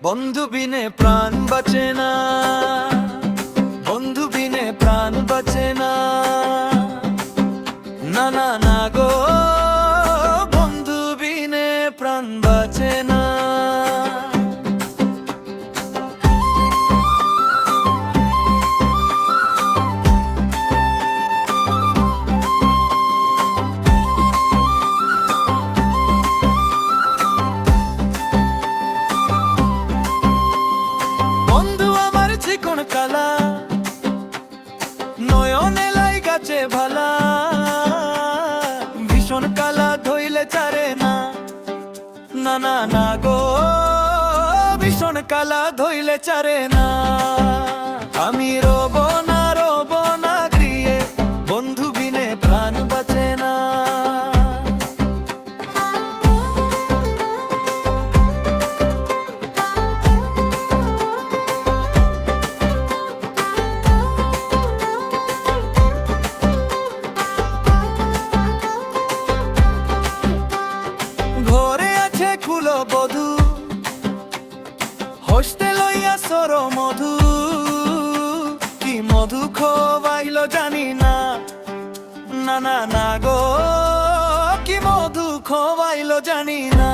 বন্ধু বিনে প্রাণ বাঁচে না, বন্ধু বিনে প্রাণ বাঁচে না, না না না গো, বন্ধু বিনে প্রাণ বাঁচে না। বন্ধু আমার চিকন কালা, নয়নে লাই গাছে ভালা, ভীষণ কালা ধইলে চারে না, না না না গো, ভীষণ কালা ধইলে চারে না। আমি রব না গৃহে, বন্ধু বিনে প্রাণ বাঁচে না। ঘরে আছে কুলো বধূ, হস্তে লইয়া সর মধু, কি মধু খোয়াইল জানি না, না না না গো, কি মধু খোয়াইল জানি না।